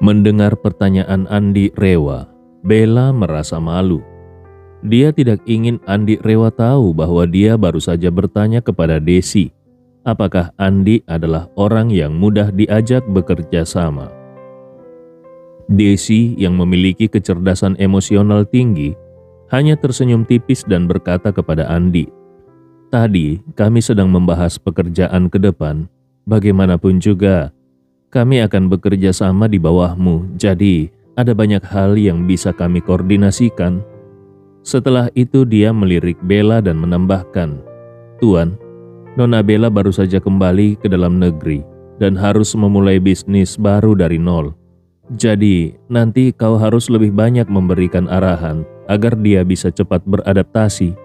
Mendengar pertanyaan Andi Rewa, Bella merasa malu. Dia tidak ingin Andi Rewa tahu bahwa dia baru saja bertanya kepada Desi, apakah Andi adalah orang yang mudah diajak bekerja sama. Desi yang memiliki kecerdasan emosional tinggi hanya tersenyum tipis dan berkata kepada Andi, "Tadi kami sedang membahas pekerjaan ke depan. Bagaimanapun juga, kami akan bekerja sama di bawahmu, jadi ada banyak hal yang bisa kami koordinasikan." Setelah itu dia melirik Bella dan menambahkan, "Tuan, Nona Bella baru saja kembali ke dalam negeri dan harus memulai bisnis baru dari nol. Jadi nanti kau harus lebih banyak memberikan arahan agar dia bisa cepat beradaptasi."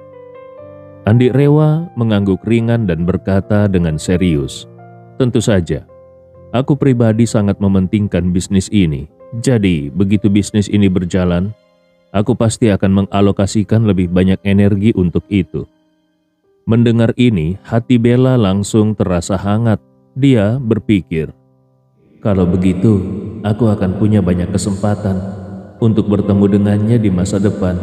Andi Rewa mengangguk ringan dan berkata dengan serius, "Tentu saja. Aku pribadi sangat mementingkan bisnis ini. Jadi, begitu bisnis ini berjalan, aku pasti akan mengalokasikan lebih banyak energi untuk itu." Mendengar ini, hati Bella langsung terasa hangat. Dia berpikir, "Kalau begitu, aku akan punya banyak kesempatan untuk bertemu dengannya di masa depan."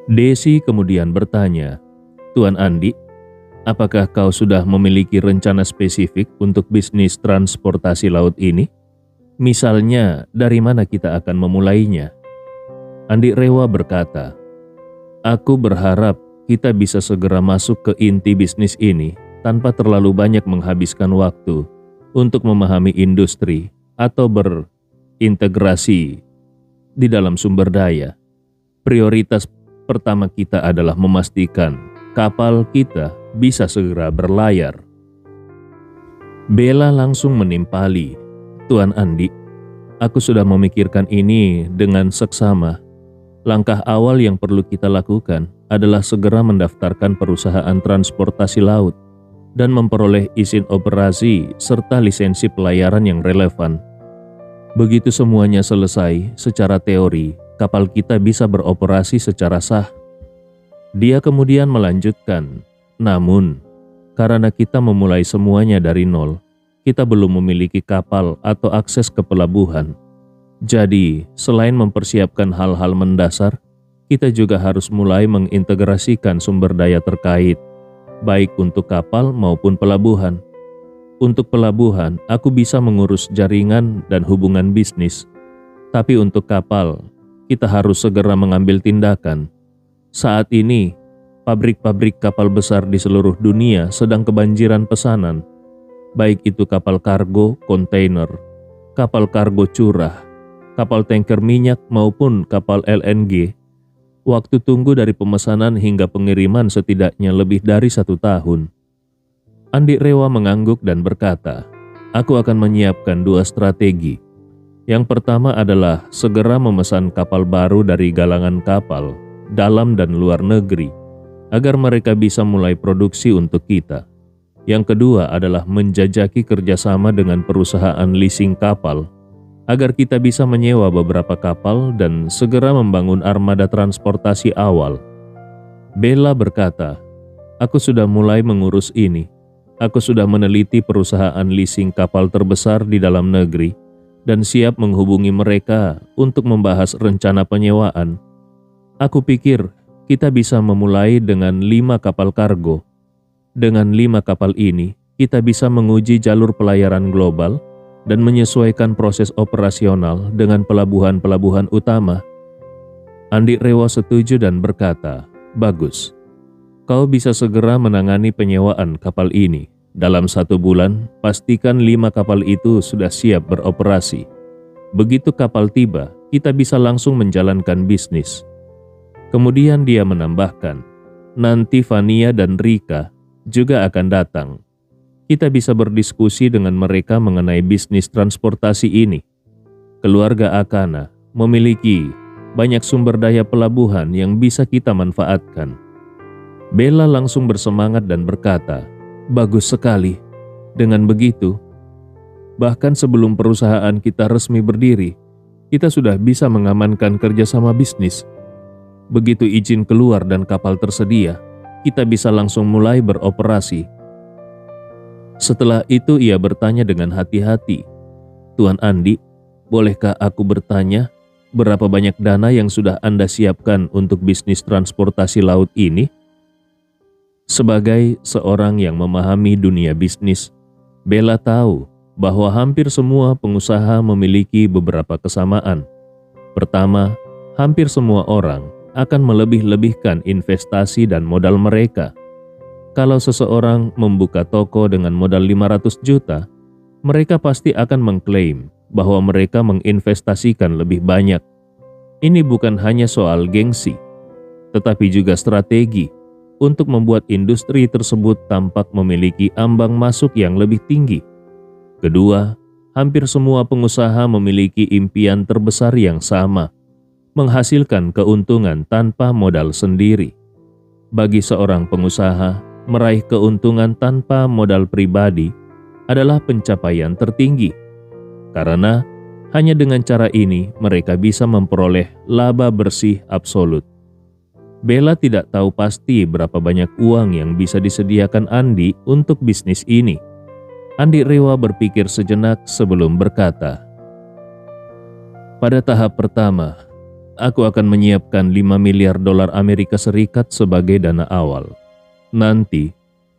Desi kemudian bertanya, "Tuan Andi, apakah kau sudah memiliki rencana spesifik untuk bisnis transportasi laut ini? Misalnya, dari mana kita akan memulainya?" Andi Rewa berkata, "Aku berharap kita bisa segera masuk ke inti bisnis ini tanpa terlalu banyak menghabiskan waktu untuk memahami industri atau berintegrasi di dalam sumber daya. Prioritas pertama kita adalah memastikan kapal kita bisa segera berlayar." Bella langsung menimpali, "Tuan Andi, aku sudah memikirkan ini dengan seksama. Langkah awal yang perlu kita lakukan adalah segera mendaftarkan perusahaan transportasi laut dan memperoleh izin operasi serta lisensi pelayaran yang relevan. Begitu semuanya selesai, secara teori, kapal kita bisa beroperasi secara sah." Dia kemudian melanjutkan, "Namun, karena kita memulai semuanya dari nol, kita belum memiliki kapal atau akses ke pelabuhan. Jadi, selain mempersiapkan hal-hal mendasar, kita juga harus mulai mengintegrasikan sumber daya terkait, baik untuk kapal maupun pelabuhan. Untuk pelabuhan, aku bisa mengurus jaringan dan hubungan bisnis. Tapi untuk kapal, kita harus segera mengambil tindakan. Saat ini, pabrik-pabrik kapal besar di seluruh dunia sedang kebanjiran pesanan, baik itu kapal kargo, kontainer, kapal kargo curah, kapal tanker minyak maupun kapal LNG. Waktu tunggu dari pemesanan hingga pengiriman setidaknya lebih dari 1 tahun." Andi Rewa mengangguk dan berkata, "Aku akan menyiapkan 2 strategi. Yang pertama adalah segera memesan kapal baru dari galangan kapal, dalam dan luar negeri, agar mereka bisa mulai produksi untuk kita. Yang kedua adalah menjajaki kerjasama dengan perusahaan leasing kapal, agar kita bisa menyewa beberapa kapal dan segera membangun armada transportasi awal." Bella berkata, "Aku sudah mulai mengurus ini. Aku sudah meneliti perusahaan leasing kapal terbesar di dalam negeri dan siap menghubungi mereka untuk membahas rencana penyewaan. Aku pikir kita bisa memulai dengan 5 kapal kargo. Dengan 5 kapal ini, kita bisa menguji jalur pelayaran global dan menyesuaikan proses operasional dengan pelabuhan-pelabuhan utama." Andi Rewa setuju dan berkata, "Bagus. Kau bisa segera menangani penyewaan kapal ini. Dalam 1 bulan, pastikan 5 kapal itu sudah siap beroperasi. Begitu kapal tiba, kita bisa langsung menjalankan bisnis." Kemudian dia menambahkan, "Nanti Vania dan Rika juga akan datang. Kita bisa berdiskusi dengan mereka mengenai bisnis transportasi ini. Keluarga Akana memiliki banyak sumber daya pelabuhan yang bisa kita manfaatkan." Bella langsung bersemangat dan berkata, "Bagus sekali. Dengan begitu, bahkan sebelum perusahaan kita resmi berdiri, kita sudah bisa mengamankan kerjasama bisnis. Begitu izin keluar dan kapal tersedia, kita bisa langsung mulai beroperasi." Setelah itu ia bertanya dengan hati-hati, "Tuan Andi, bolehkah aku bertanya, berapa banyak dana yang sudah Anda siapkan untuk bisnis transportasi laut ini? Sebagai seorang yang memahami dunia bisnis, Bella tahu bahwa hampir semua pengusaha memiliki beberapa kesamaan. Pertama, hampir semua orang akan melebih-lebihkan investasi dan modal mereka. Kalau seseorang membuka toko dengan modal 500 juta, mereka pasti akan mengklaim bahwa mereka menginvestasikan lebih banyak. Ini bukan hanya soal gengsi, tetapi juga strategi untuk membuat industri tersebut tampak memiliki ambang masuk yang lebih tinggi. Kedua, hampir semua pengusaha memiliki impian terbesar yang sama, menghasilkan keuntungan tanpa modal sendiri. Bagi seorang pengusaha, meraih keuntungan tanpa modal pribadi adalah pencapaian tertinggi, karena hanya dengan cara ini mereka bisa memperoleh laba bersih absolut. Bella tidak tahu pasti berapa banyak uang yang bisa disediakan Andi untuk bisnis ini. Andi Rewa berpikir sejenak sebelum berkata, "Pada tahap pertama, aku akan menyiapkan 5 miliar dolar Amerika Serikat sebagai dana awal. Nanti,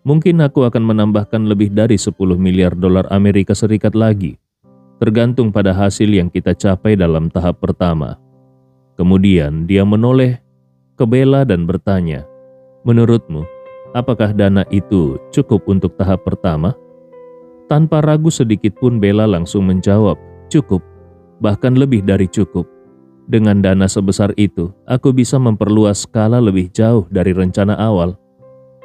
mungkin aku akan menambahkan lebih dari 10 miliar dolar Amerika Serikat lagi, tergantung pada hasil yang kita capai dalam tahap pertama." Kemudian dia menoleh ke Bella dan bertanya, "Menurutmu, apakah dana itu cukup untuk tahap pertama?" Tanpa ragu sedikit pun Bella langsung menjawab, "Cukup, bahkan lebih dari cukup. Dengan dana sebesar itu, aku bisa memperluas skala lebih jauh dari rencana awal.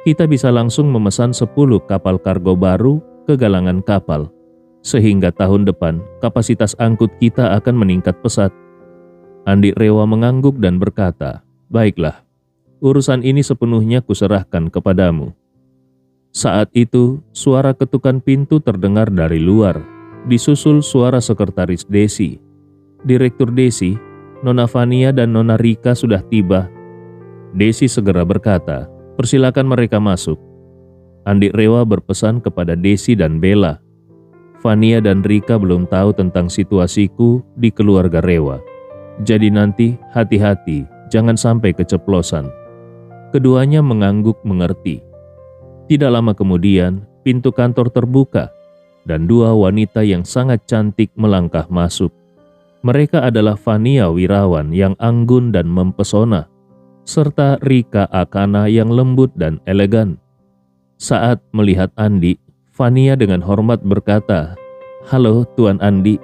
Kita bisa langsung memesan 10 kapal kargo baru ke galangan kapal, sehingga tahun depan kapasitas angkut kita akan meningkat pesat." Andi Rewa mengangguk dan berkata, "Baiklah, urusan ini sepenuhnya kuserahkan kepadamu." Saat itu, suara ketukan pintu terdengar dari luar, disusul suara sekretaris Desi. Direktur Desi, Nona Fania dan Nona Rika sudah tiba. Desi segera berkata, "Persilakan mereka masuk." Andi Rewa berpesan kepada Desi dan Bella. "Fania dan Rika belum tahu tentang situasiku di keluarga Rewa. Jadi nanti hati-hati, jangan sampai keceplosan." Keduanya mengangguk mengerti. Tidak lama kemudian, pintu kantor terbuka dan 2 wanita yang sangat cantik melangkah masuk. Mereka adalah Fania Wirawan yang anggun dan mempesona, serta Rika Akana yang lembut dan elegan. Saat melihat Andi, Fania dengan hormat berkata, "Halo Tuan Andi."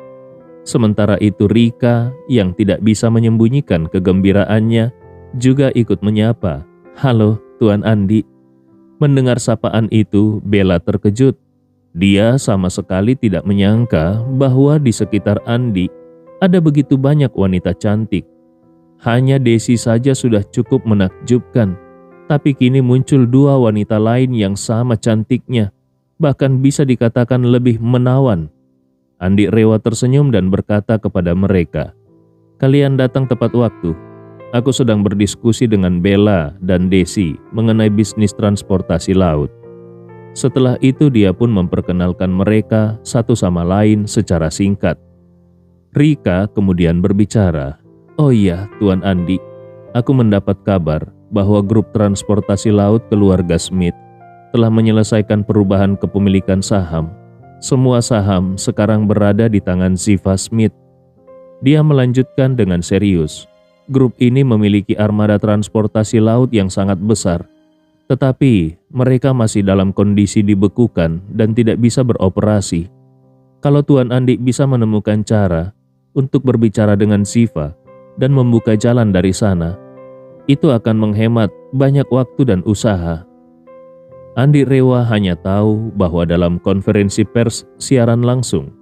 Sementara itu Rika yang tidak bisa menyembunyikan kegembiraannya juga ikut menyapa, "Halo Tuan Andi." Mendengar sapaan itu, Bella terkejut. Dia sama sekali tidak menyangka bahwa di sekitar Andi ada begitu banyak wanita cantik. Hanya Desi saja sudah cukup menakjubkan, tapi kini muncul 2 wanita lain yang sama cantiknya, bahkan bisa dikatakan lebih menawan. Andi Rewa tersenyum dan berkata kepada mereka, "Kalian datang tepat waktu. Aku sedang berdiskusi dengan Bella dan Desi mengenai bisnis transportasi laut." Setelah itu dia pun memperkenalkan mereka satu sama lain secara singkat. Rika kemudian berbicara, "Oh iya, Tuan Andi, aku mendapat kabar bahwa grup transportasi laut keluarga Smith telah menyelesaikan perubahan kepemilikan saham. Semua saham sekarang berada di tangan Ziva Smith." Dia melanjutkan dengan serius, "Grup ini memiliki armada transportasi laut yang sangat besar, tetapi mereka masih dalam kondisi dibekukan dan tidak bisa beroperasi. Kalau Tuan Andi bisa menemukan cara untuk berbicara dengan Ziva dan membuka jalan dari sana, itu akan menghemat banyak waktu dan usaha." Andi Rewa hanya tahu bahwa dalam konferensi pers siaran langsung,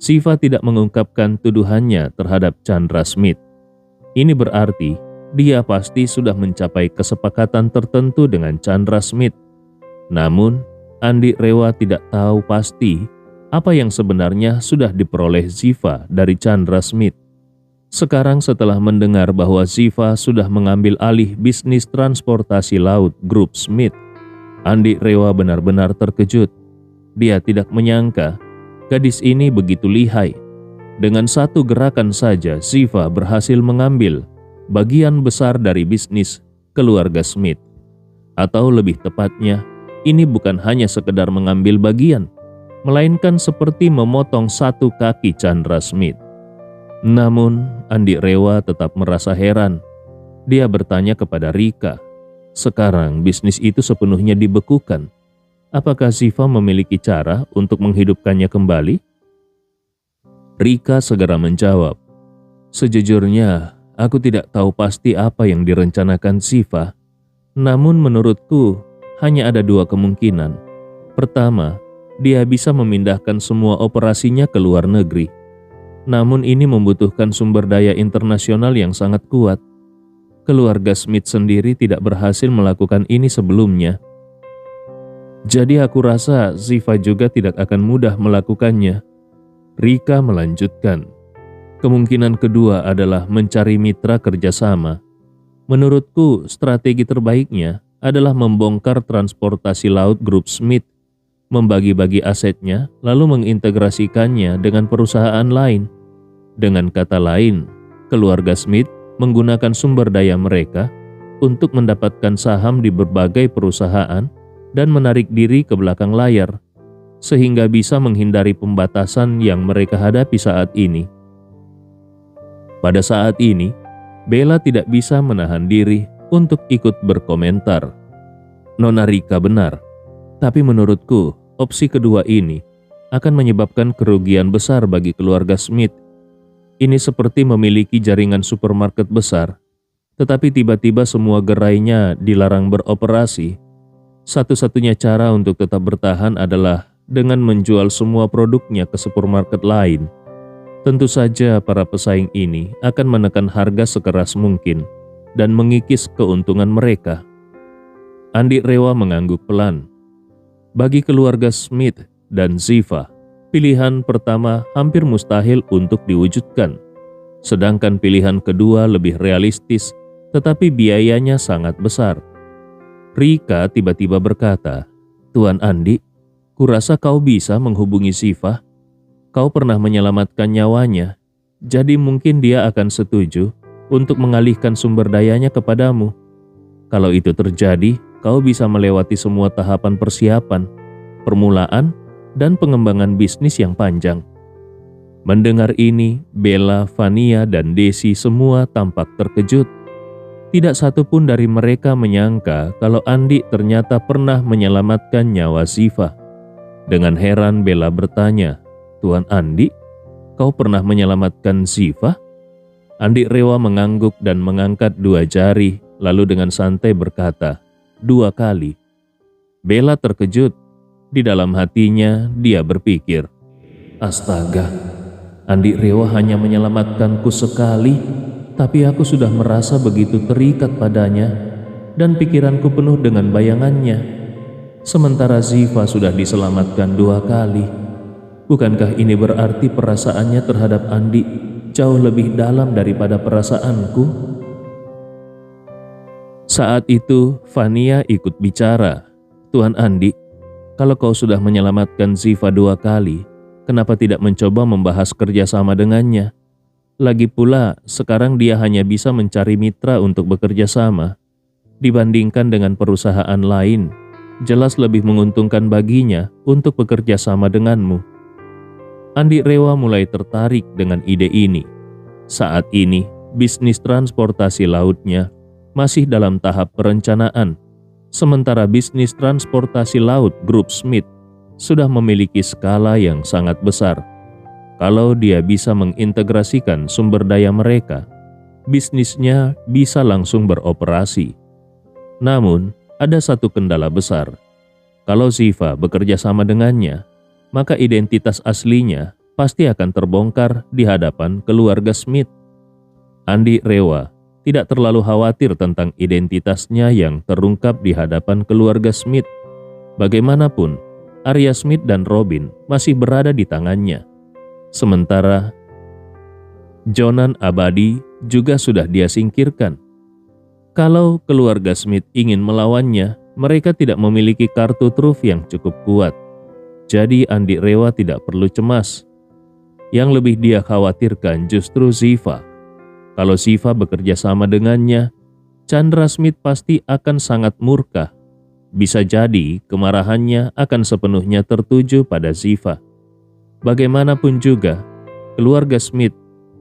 Ziva tidak mengungkapkan tuduhannya terhadap Chandra Smith. Ini berarti dia pasti sudah mencapai kesepakatan tertentu dengan Chandra Smith. Namun, Andi Rewa tidak tahu pasti apa yang sebenarnya sudah diperoleh Ziva dari Chandra Smith. Sekarang setelah mendengar bahwa Ziva sudah mengambil alih bisnis transportasi laut grup Smith, Andi Rewa benar-benar terkejut. Dia tidak menyangka gadis ini begitu lihai. Dengan satu gerakan saja, Ziva berhasil mengambil bagian besar dari bisnis keluarga Smith. Atau lebih tepatnya, ini bukan hanya sekedar mengambil bagian, melainkan seperti memotong satu kaki Chandra Smith. Namun, Andi Rewa tetap merasa heran. Dia bertanya kepada Rika, sekarang bisnis itu sepenuhnya dibekukan. Apakah Ziva memiliki cara untuk menghidupkannya kembali? Rika segera menjawab, sejujurnya aku tidak tahu pasti apa yang direncanakan Ziva. Namun menurutku hanya ada dua kemungkinan. Pertama, dia bisa memindahkan semua operasinya ke luar negeri. Namun ini membutuhkan sumber daya internasional yang sangat kuat. Keluarga Smith sendiri tidak berhasil melakukan ini sebelumnya. Jadi aku rasa Ziva juga tidak akan mudah melakukannya. Rika melanjutkan, kemungkinan kedua adalah mencari mitra kerjasama. Menurutku strategi terbaiknya adalah membongkar transportasi laut grup Smith, membagi-bagi asetnya lalu mengintegrasikannya dengan perusahaan lain. Dengan kata lain, keluarga Smith menggunakan sumber daya mereka untuk mendapatkan saham di berbagai perusahaan dan menarik diri ke belakang layar, sehingga bisa menghindari pembatasan yang mereka hadapi saat ini. Pada saat ini, Bella tidak bisa menahan diri untuk ikut berkomentar. Nona Rika benar, tapi menurutku opsi kedua ini akan menyebabkan kerugian besar bagi keluarga Smith. Ini seperti memiliki jaringan supermarket besar, tetapi tiba-tiba semua gerainya dilarang beroperasi. Satu-satunya cara untuk tetap bertahan adalah dengan menjual semua produknya ke supermarket lain. Tentu saja para pesaing ini akan menekan harga sekeras mungkin dan mengikis keuntungan mereka. Andi Rewa mengangguk pelan. Bagi keluarga Smith dan Ziva, pilihan pertama hampir mustahil untuk diwujudkan. Sedangkan pilihan kedua lebih realistis, tetapi biayanya sangat besar. Rika tiba-tiba berkata, Tuan Andi, kurasa kau bisa menghubungi Ziva. Kau pernah menyelamatkan nyawanya, jadi mungkin dia akan setuju untuk mengalihkan sumber dayanya kepadamu. Kalau itu terjadi, kau bisa melewati semua tahapan persiapan, permulaan, dan pengembangan bisnis yang panjang. Mendengar ini, Bella, Vania, dan Desi semua tampak terkejut. Tidak satu pun dari mereka menyangka kalau Andi ternyata pernah menyelamatkan nyawa Ziva. Dengan heran Bella bertanya, Tuan Andi, kau pernah menyelamatkan Ziva? Andi Rewa mengangguk dan mengangkat dua jari, lalu dengan santai berkata, 2 kali. Bella terkejut. Di dalam hatinya dia berpikir, astaga, Andi Rewa hanya menyelamatkanku sekali, tapi aku sudah merasa begitu terikat padanya dan pikiranku penuh dengan bayangannya. Sementara Ziva sudah diselamatkan 2 kali. Bukankah ini berarti perasaannya terhadap Andi jauh lebih dalam daripada perasaanku? Saat itu, Vania ikut bicara. Tuan Andi, kalau kau sudah menyelamatkan Ziva 2 kali, kenapa tidak mencoba membahas kerjasama dengannya? Lagi pula, sekarang dia hanya bisa mencari mitra untuk bekerja sama. Dibandingkan dengan perusahaan lain, jelas lebih menguntungkan baginya untuk bekerja sama denganmu. Andi Rewa mulai tertarik dengan ide ini. Saat ini, bisnis transportasi lautnya masih dalam tahap perencanaan, sementara bisnis transportasi laut grup Smith sudah memiliki skala yang sangat besar. Kalau dia bisa mengintegrasikan sumber daya mereka, bisnisnya bisa langsung beroperasi. Namun, ada satu kendala besar. Kalau Ziva bekerja sama dengannya, maka identitas aslinya pasti akan terbongkar di hadapan keluarga Smith. Andi Rewa tidak terlalu khawatir tentang identitasnya yang terungkap di hadapan keluarga Smith. Bagaimanapun, Arya Smith dan Robin masih berada di tangannya. Sementara Jonan Abadi juga sudah dia singkirkan. Kalau keluarga Smith ingin melawannya, mereka tidak memiliki kartu truf yang cukup kuat. Jadi Andi Rewa tidak perlu cemas. Yang lebih dia khawatirkan justru Ziva. Kalau Ziva bekerja sama dengannya, Chandra Smith pasti akan sangat murka. Bisa jadi kemarahannya akan sepenuhnya tertuju pada Ziva. Bagaimanapun juga, keluarga Smith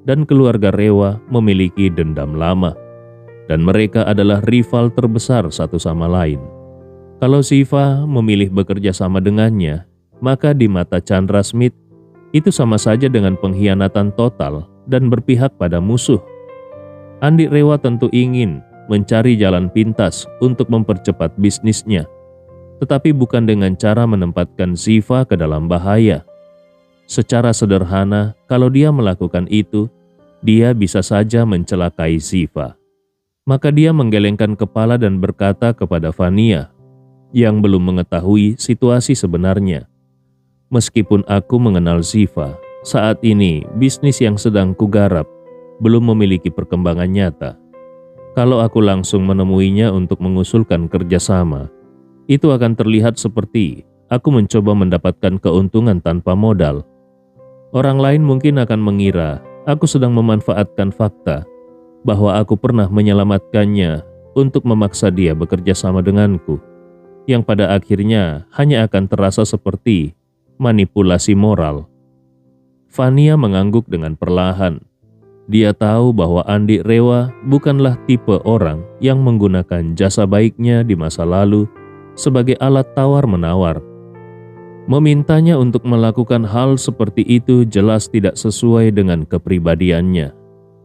dan keluarga Rewa memiliki dendam lama, dan mereka adalah rival terbesar satu sama lain. Kalau Ziva memilih bekerja sama dengannya, maka di mata Chandra Smith, itu sama saja dengan pengkhianatan total dan berpihak pada musuh. Andi Rewa tentu ingin mencari jalan pintas untuk mempercepat bisnisnya, tetapi bukan dengan cara menempatkan Ziva ke dalam bahaya. Secara sederhana, kalau dia melakukan itu, dia bisa saja mencelakai Ziva. Maka dia menggelengkan kepala dan berkata kepada Vania, yang belum mengetahui situasi sebenarnya, "Meskipun aku mengenal Ziva, saat ini bisnis yang sedang kugarap belum memiliki perkembangan nyata. Kalau aku langsung menemuinya untuk mengusulkan kerjasama, itu akan terlihat seperti aku mencoba mendapatkan keuntungan tanpa modal. Orang lain mungkin akan mengira aku sedang memanfaatkan fakta bahwa aku pernah menyelamatkannya untuk memaksa dia bekerja sama denganku, yang pada akhirnya hanya akan terasa seperti manipulasi moral." Vania mengangguk dengan perlahan. Dia tahu bahwa Andi Rewa bukanlah tipe orang yang menggunakan jasa baiknya di masa lalu sebagai alat tawar-menawar. Memintanya untuk melakukan hal seperti itu jelas tidak sesuai dengan kepribadiannya.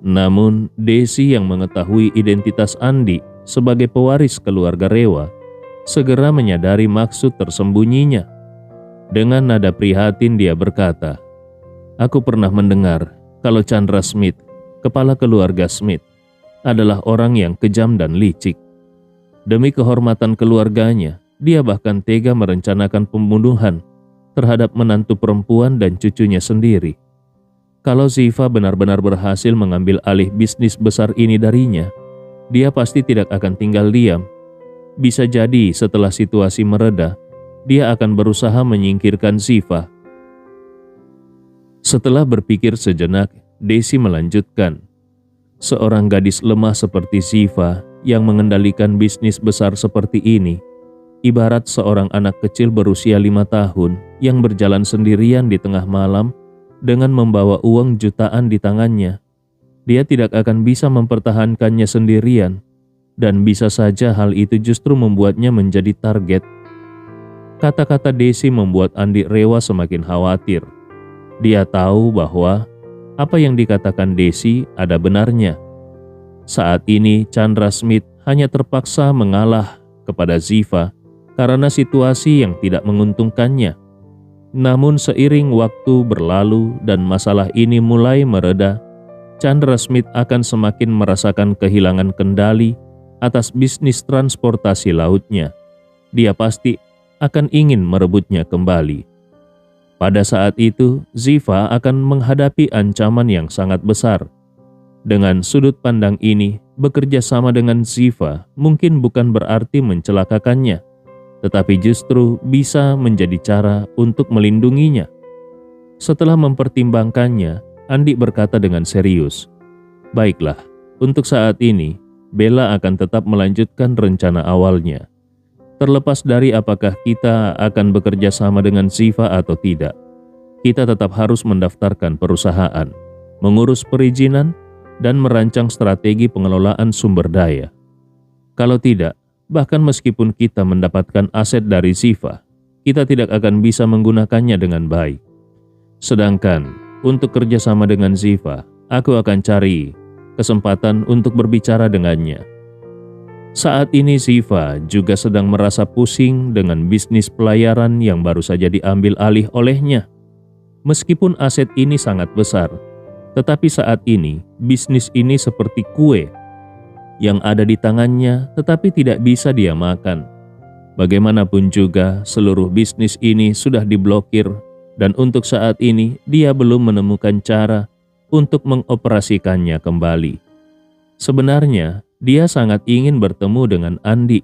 Namun, Desi yang mengetahui identitas Andi sebagai pewaris keluarga Rewa segera menyadari maksud tersembunyinya. Dengan nada prihatin dia berkata, "Aku pernah mendengar kalau Chandra Smith, kepala keluarga Smith, adalah orang yang kejam dan licik. Demi kehormatan keluarganya, dia bahkan tega merencanakan pembunuhan terhadap menantu perempuan dan cucunya sendiri. Kalau Ziva benar-benar berhasil mengambil alih bisnis besar ini darinya, dia pasti tidak akan tinggal diam. Bisa jadi setelah situasi mereda, dia akan berusaha menyingkirkan Ziva." Setelah berpikir sejenak, Desi melanjutkan, "Seorang gadis lemah seperti Ziva yang mengendalikan bisnis besar seperti ini, ibarat seorang anak kecil berusia 5 tahun yang berjalan sendirian di tengah malam dengan membawa uang jutaan di tangannya. Dia tidak akan bisa mempertahankannya sendirian, dan bisa saja hal itu justru membuatnya menjadi target." Kata-kata Desi membuat Andi Rewa semakin khawatir. Dia tahu bahwa apa yang dikatakan Desi ada benarnya. Saat ini Chandra Smith hanya terpaksa mengalah kepada Ziva karena situasi yang tidak menguntungkannya. Namun seiring waktu berlalu dan masalah ini mulai mereda, Chandra Smith akan semakin merasakan kehilangan kendali atas bisnis transportasi lautnya. Dia pasti akan ingin merebutnya kembali. Pada saat itu, Ziva akan menghadapi ancaman yang sangat besar. Dengan sudut pandang ini, bekerja sama dengan Ziva mungkin bukan berarti mencelakakannya, tetapi justru bisa menjadi cara untuk melindunginya. Setelah mempertimbangkannya, Andi berkata dengan serius, "Baiklah, untuk saat ini, Bella akan tetap melanjutkan rencana awalnya. Terlepas dari apakah kita akan bekerja sama dengan Ziva atau tidak, kita tetap harus mendaftarkan perusahaan, mengurus perizinan, dan merancang strategi pengelolaan sumber daya. Kalau tidak, bahkan meskipun kita mendapatkan aset dari Ziva, kita tidak akan bisa menggunakannya dengan baik. Sedangkan untuk kerjasama dengan Ziva, aku akan cari kesempatan untuk berbicara dengannya." Saat ini Ziva juga sedang merasa pusing dengan bisnis pelayaran yang baru saja diambil alih olehnya. Meskipun aset ini sangat besar, tetapi saat ini bisnis ini seperti kue yang ada di tangannya tetapi tidak bisa dia makan. Bagaimanapun juga seluruh bisnis ini sudah diblokir dan untuk saat ini dia belum menemukan cara untuk mengoperasikannya kembali. Sebenarnya, dia sangat ingin bertemu dengan Andi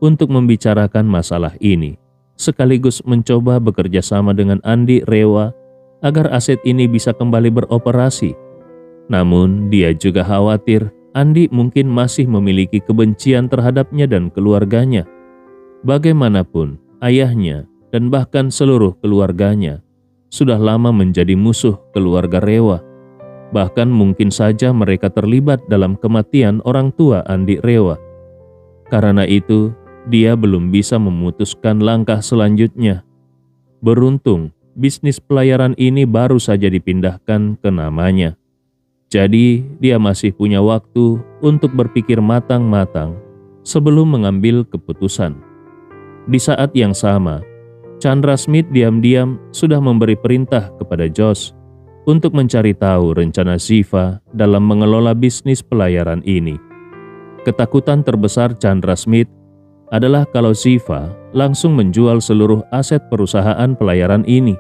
untuk membicarakan masalah ini, sekaligus mencoba bekerja sama dengan Andi Rewa agar aset ini bisa kembali beroperasi. Namun, dia juga khawatir Andi mungkin masih memiliki kebencian terhadapnya dan keluarganya. Bagaimanapun, ayahnya dan bahkan seluruh keluarganya sudah lama menjadi musuh keluarga Rewa. Bahkan mungkin saja mereka terlibat dalam kematian orang tua Andi Rewa. Karena itu, dia belum bisa memutuskan langkah selanjutnya. Beruntung, bisnis pelayaran ini baru saja dipindahkan ke namanya. Jadi, dia masih punya waktu untuk berpikir matang-matang sebelum mengambil keputusan. Di saat yang sama, Chandra Smith diam-diam sudah memberi perintah kepada Josh untuk mencari tahu rencana Ziva dalam mengelola bisnis pelayaran ini. Ketakutan terbesar Chandra Smith adalah kalau Ziva langsung menjual seluruh aset perusahaan pelayaran ini.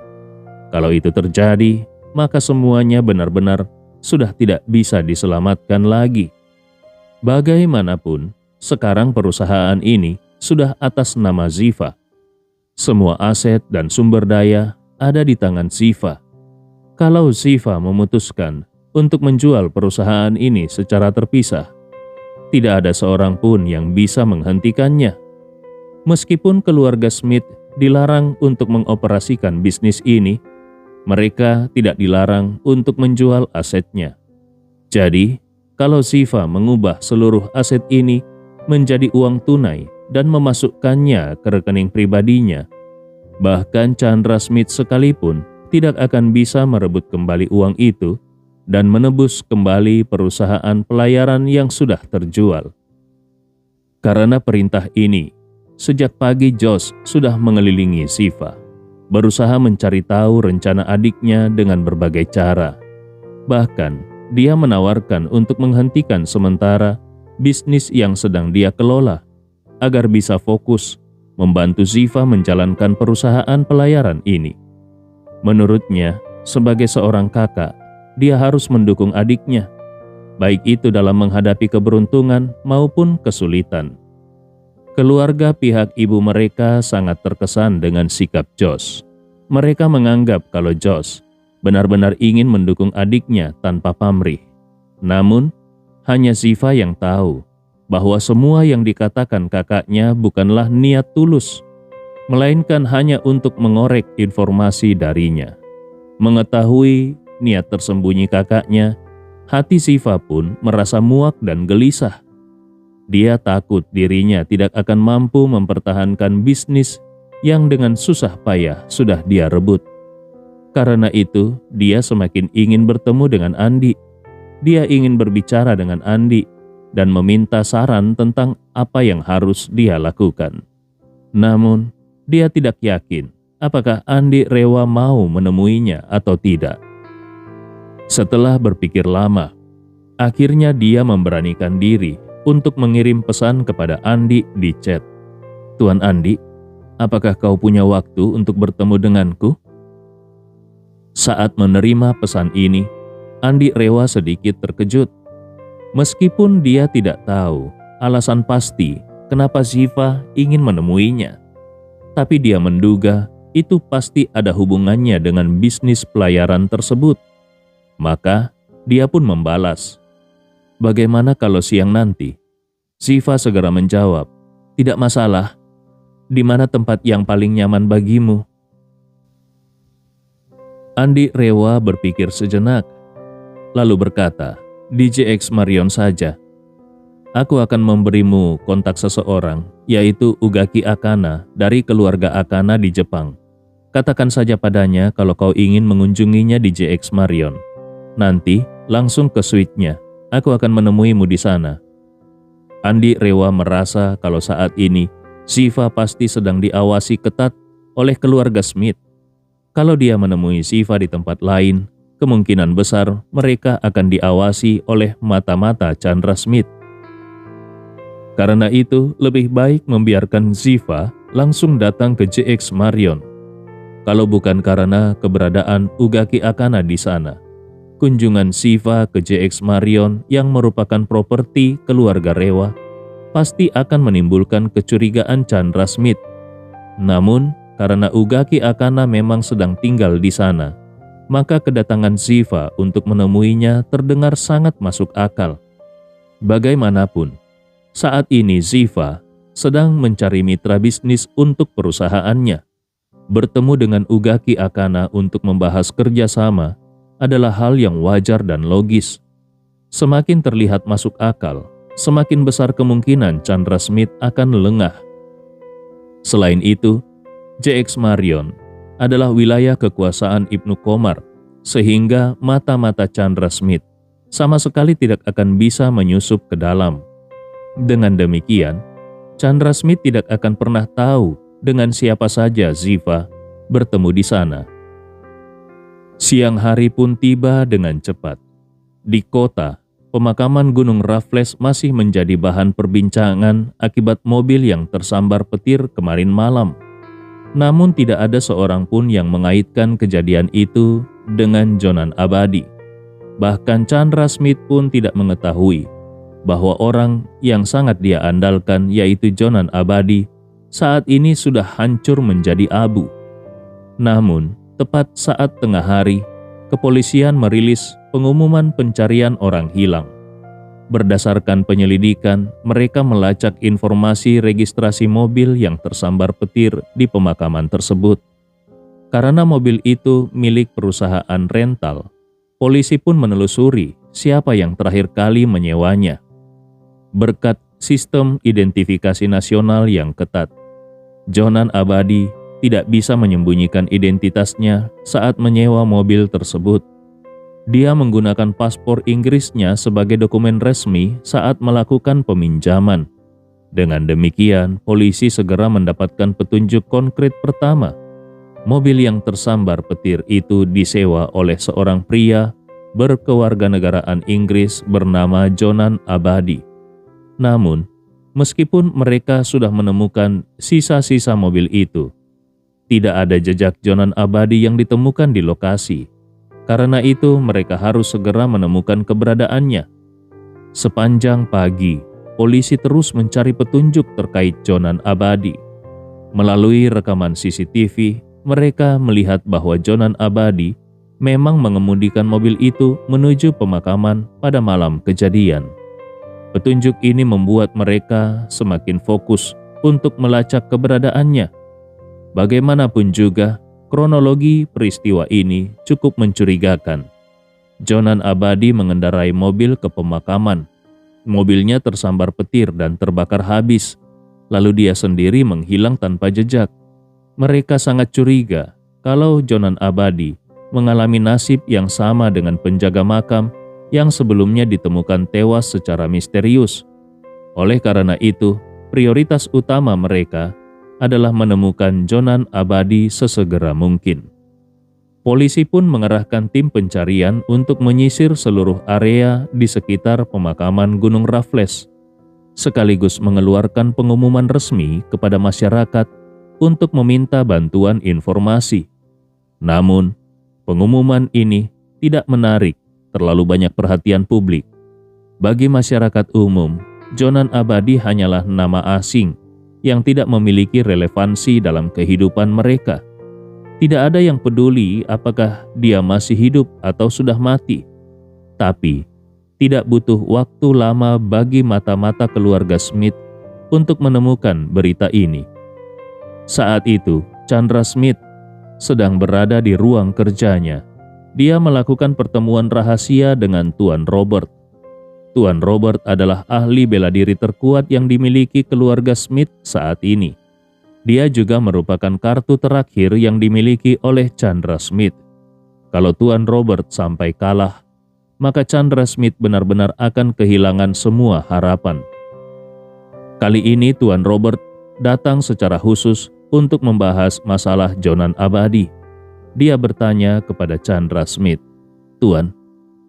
Kalau itu terjadi, maka semuanya benar-benar sudah tidak bisa diselamatkan lagi. Bagaimanapun, sekarang perusahaan ini sudah atas nama Ziva. Semua aset dan sumber daya ada di tangan Ziva. Kalau Ziva memutuskan untuk menjual perusahaan ini secara terpisah, tidak ada seorang pun yang bisa menghentikannya. Meskipun keluarga Smith dilarang untuk mengoperasikan bisnis ini, mereka tidak dilarang untuk menjual asetnya. Jadi, kalau Ziva mengubah seluruh aset ini menjadi uang tunai dan memasukkannya ke rekening pribadinya, bahkan Chandra Smith sekalipun tidak akan bisa merebut kembali uang itu dan menebus kembali perusahaan pelayaran yang sudah terjual. Karena perintah ini, sejak pagi Josh sudah mengelilingi Ziva, berusaha mencari tahu rencana adiknya dengan berbagai cara. Bahkan, dia menawarkan untuk menghentikan sementara bisnis yang sedang dia kelola, agar bisa fokus membantu Ziva menjalankan perusahaan pelayaran ini. Menurutnya, sebagai seorang kakak, dia harus mendukung adiknya, baik itu dalam menghadapi keberuntungan maupun kesulitan. Keluarga pihak ibu mereka sangat terkesan dengan sikap Josh. Mereka menganggap kalau Josh benar-benar ingin mendukung adiknya tanpa pamrih. Namun, hanya Ziva yang tahu bahwa semua yang dikatakan kakaknya bukanlah niat tulus, melainkan hanya untuk mengorek informasi darinya. Mengetahui niat tersembunyi kakaknya, hati Ziva pun merasa muak dan gelisah. Dia takut dirinya tidak akan mampu mempertahankan bisnis yang dengan susah payah sudah dia rebut. Karena itu, dia semakin ingin bertemu dengan Andi. Dia ingin berbicara dengan Andi dan meminta saran tentang apa yang harus dia lakukan. Namun, dia tidak yakin apakah Andi Rewa mau menemuinya atau tidak. Setelah berpikir lama, akhirnya dia memberanikan diri untuk mengirim pesan kepada Andi di chat. "Tuan Andi, apakah kau punya waktu untuk bertemu denganku?" Saat menerima pesan ini, Andi Rewa sedikit terkejut. Meskipun dia tidak tahu alasan pasti kenapa Ziva ingin menemuinya, tapi dia menduga itu pasti ada hubungannya dengan bisnis pelayaran tersebut. Maka dia pun membalas, "Bagaimana kalau siang nanti?" Ziva segera menjawab, "Tidak masalah. Di mana tempat yang paling nyaman bagimu?" Andi Rewa berpikir sejenak, lalu berkata, "Di JX Marion saja. Aku akan memberimu kontak seseorang, yaitu Ugaki Akana dari keluarga Akana di Jepang. Katakan saja padanya kalau kau ingin mengunjunginya di JX Marion. Nanti langsung ke suite-nya. Aku akan menemuimu di sana." Andi Rewa merasa kalau saat ini Ziva pasti sedang diawasi ketat oleh keluarga Smith. Kalau dia menemui Ziva di tempat lain, kemungkinan besar mereka akan diawasi oleh mata-mata Chandra Smith. Karena itu, lebih baik membiarkan Ziva langsung datang ke JX Marion. Kalau bukan karena keberadaan Ugaki Akana di sana, kunjungan Ziva ke JX Marion yang merupakan properti keluarga Rewa pasti akan menimbulkan kecurigaan Chandra Smith. Namun, karena Ugaki Akana memang sedang tinggal di sana, maka kedatangan Ziva untuk menemuinya terdengar sangat masuk akal. Bagaimanapun, saat ini Ziva sedang mencari mitra bisnis untuk perusahaannya. Bertemu dengan Ugaki Akana untuk membahas kerjasama adalah hal yang wajar dan logis. Semakin terlihat masuk akal, semakin besar kemungkinan Chandra Smith akan lengah. Selain itu, JX Marion adalah wilayah kekuasaan Ibnu Komar, sehingga mata-mata Chandra Smith sama sekali tidak akan bisa menyusup ke dalam. Dengan demikian, Chandra Smith tidak akan pernah tahu dengan siapa saja Ziva bertemu di sana. Siang hari pun tiba dengan cepat. Di kota, pemakaman Gunung Raffles masih menjadi bahan perbincangan akibat mobil yang tersambar petir kemarin malam. Namun tidak ada seorang pun yang mengaitkan kejadian itu dengan Jonan Abadi. Bahkan Chandra Smith pun tidak mengetahui bahwa orang yang sangat dia andalkan, yaitu Jonan Abadi, saat ini sudah hancur menjadi abu. Namun, tepat saat tengah hari, kepolisian merilis pengumuman pencarian orang hilang. Berdasarkan penyelidikan, mereka melacak informasi registrasi mobil yang tersambar petir di pemakaman tersebut. Karena mobil itu milik perusahaan rental, polisi pun menelusuri siapa yang terakhir kali menyewanya. Berkat sistem identifikasi nasional yang ketat, Jonan Abadi tidak bisa menyembunyikan identitasnya saat menyewa mobil tersebut. Dia menggunakan paspor Inggrisnya sebagai dokumen resmi saat melakukan peminjaman. Dengan demikian, polisi segera mendapatkan petunjuk konkret pertama. Mobil yang tersambar petir itu disewa oleh seorang pria berkewarganegaraan Inggris bernama Jonan Abadi. Namun, meskipun mereka sudah menemukan sisa-sisa mobil itu, tidak ada jejak Jonan Abadi yang ditemukan di lokasi. Karena itu, mereka harus segera menemukan keberadaannya. Sepanjang pagi, polisi terus mencari petunjuk terkait Jonan Abadi. Melalui rekaman CCTV, mereka melihat bahwa Jonan Abadi memang mengemudikan mobil itu menuju pemakaman pada malam kejadian. Petunjuk ini membuat mereka semakin fokus untuk melacak keberadaannya. Bagaimanapun juga, kronologi peristiwa ini cukup mencurigakan. Jonan Abadi mengendarai mobil ke pemakaman. Mobilnya tersambar petir dan terbakar habis, lalu dia sendiri menghilang tanpa jejak. Mereka sangat curiga kalau Jonan Abadi mengalami nasib yang sama dengan penjaga makam yang sebelumnya ditemukan tewas secara misterius. Oleh karena itu, prioritas utama mereka adalah menemukan Jonan Abadi sesegera mungkin. Polisi pun mengerahkan tim pencarian untuk menyisir seluruh area di sekitar pemakaman Gunung Raffles, sekaligus mengeluarkan pengumuman resmi kepada masyarakat untuk meminta bantuan informasi. Namun, pengumuman ini tidak menarik terlalu banyak perhatian publik. Bagi masyarakat umum, Jonan Abadi hanyalah nama asing yang tidak memiliki relevansi dalam kehidupan mereka. Tidak ada yang peduli apakah dia masih hidup atau sudah mati. Tapi, tidak butuh waktu lama bagi mata-mata keluarga Smith untuk menemukan berita ini. Saat itu, Chandra Smith sedang berada di ruang kerjanya. Dia melakukan pertemuan rahasia dengan Tuan Robert. Tuan Robert adalah ahli bela diri terkuat yang dimiliki keluarga Smith saat ini. Dia juga merupakan kartu terakhir yang dimiliki oleh Chandra Smith. Kalau Tuan Robert sampai kalah, maka Chandra Smith benar-benar akan kehilangan semua harapan. Kali ini Tuan Robert datang secara khusus untuk membahas masalah Jonan Abadi. Dia bertanya kepada Chandra Smith, "Tuan,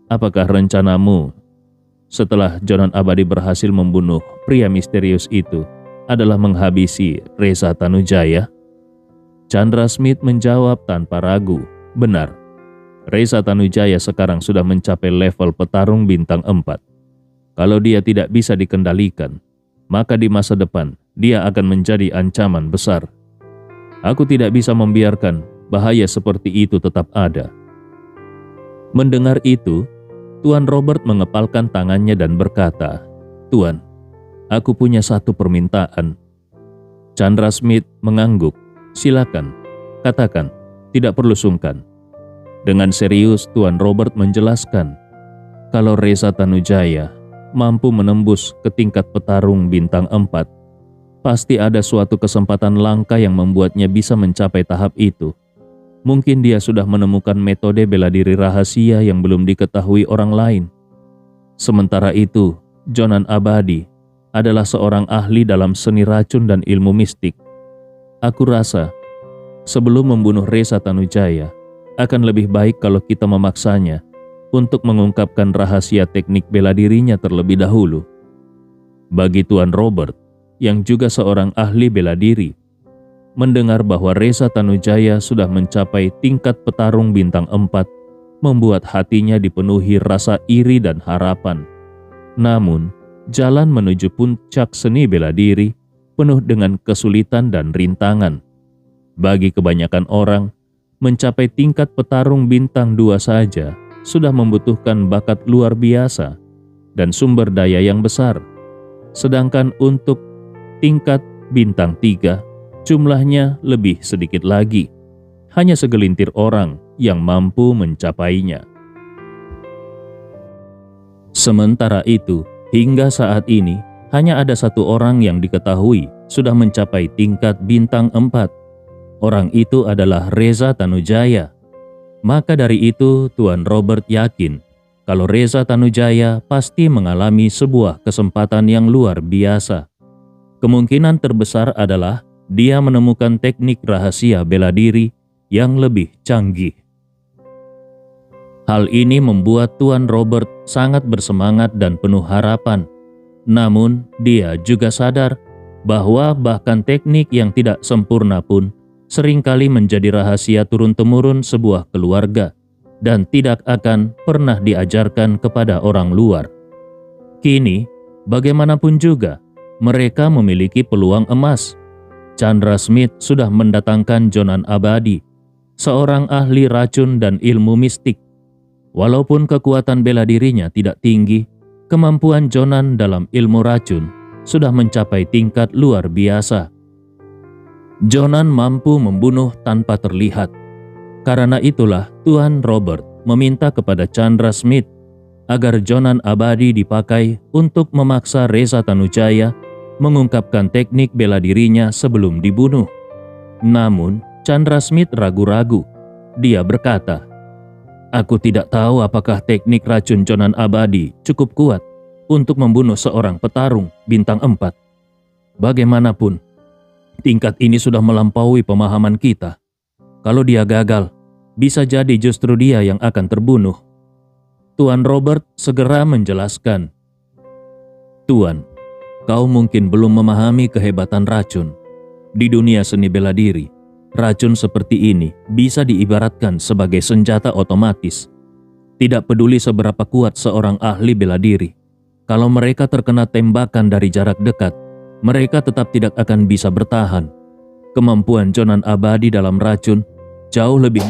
apakah rencanamu setelah Jonan Abadi berhasil membunuh pria misterius itu adalah menghabisi Reza Tanujaya?" Chandra Smith menjawab tanpa ragu, "Benar. Reza Tanujaya sekarang sudah mencapai level petarung bintang 4. Kalau dia tidak bisa dikendalikan, maka di masa depan dia akan menjadi ancaman besar. Aku tidak bisa membiarkan bahaya seperti itu tetap ada. Mendengar itu, Tuan Robert mengepalkan tangannya dan berkata, "Tuan, aku punya satu permintaan." Chandra Smith mengangguk. "Silakan, katakan, tidak perlu sungkan." Dengan serius Tuan Robert menjelaskan, kalau Reza Tanujaya mampu menembus ke tingkat petarung bintang 4, pasti ada suatu kesempatan langka yang membuatnya bisa mencapai tahap itu. Mungkin dia sudah menemukan metode bela diri rahasia yang belum diketahui orang lain. Sementara itu, Jonan Abadi adalah seorang ahli dalam seni racun dan ilmu mistik. Aku rasa, sebelum membunuh Reza Tanujaya, akan lebih baik kalau kita memaksanya untuk mengungkapkan rahasia teknik bela dirinya terlebih dahulu. Bagi Tuan Robert, yang juga seorang ahli bela diri, mendengar bahwa Reza Tanujaya sudah mencapai tingkat petarung bintang 4, membuat hatinya dipenuhi rasa iri dan harapan. Namun, jalan menuju puncak seni bela diri penuh dengan kesulitan dan rintangan. Bagi kebanyakan orang, mencapai tingkat petarung bintang 2 saja sudah membutuhkan bakat luar biasa dan sumber daya yang besar. Sedangkan untuk tingkat bintang 3, jumlahnya lebih sedikit lagi. Hanya segelintir orang yang mampu mencapainya. Sementara itu, hingga saat ini, hanya ada satu orang yang diketahui sudah mencapai tingkat bintang 4. Orang itu adalah Reza Tanujaya. Maka dari itu, Tuan Robert yakin kalau Reza Tanujaya pasti mengalami sebuah kesempatan yang luar biasa. Kemungkinan terbesar adalah dia menemukan teknik rahasia bela diri yang lebih canggih. Hal ini membuat Tuan Robert sangat bersemangat dan penuh harapan. Namun, dia juga sadar bahwa bahkan teknik yang tidak sempurna pun seringkali menjadi rahasia turun-temurun sebuah keluarga dan tidak akan pernah diajarkan kepada orang luar. Kini, bagaimanapun juga, mereka memiliki peluang emas. Chandra Smith sudah mendatangkan Jonan Abadi, seorang ahli racun dan ilmu mistik. Walaupun kekuatan bela dirinya tidak tinggi, kemampuan Jonan dalam ilmu racun sudah mencapai tingkat luar biasa. Jonan mampu membunuh tanpa terlihat. Karena itulah Tuan Robert meminta kepada Chandra Smith agar Jonan Abadi dipakai untuk memaksa Reza Tanujaya mengungkapkan teknik bela dirinya sebelum dibunuh. Namun, Chandra Smith ragu-ragu. Dia berkata, "Aku tidak tahu apakah teknik racun Jonan Abadi cukup kuat untuk membunuh seorang petarung bintang 4. Bagaimanapun, tingkat ini sudah melampaui pemahaman kita. Kalau dia gagal, bisa jadi justru dia yang akan terbunuh." Tuan Robert segera menjelaskan, "Tuan, kau mungkin belum memahami kehebatan racun. Di dunia seni bela diri, racun seperti ini bisa diibaratkan sebagai senjata otomatis. Tidak peduli seberapa kuat seorang ahli bela diri, kalau mereka terkena tembakan dari jarak dekat, mereka tetap tidak akan bisa bertahan. Kemampuan Jonan Abadi dalam racun jauh lebih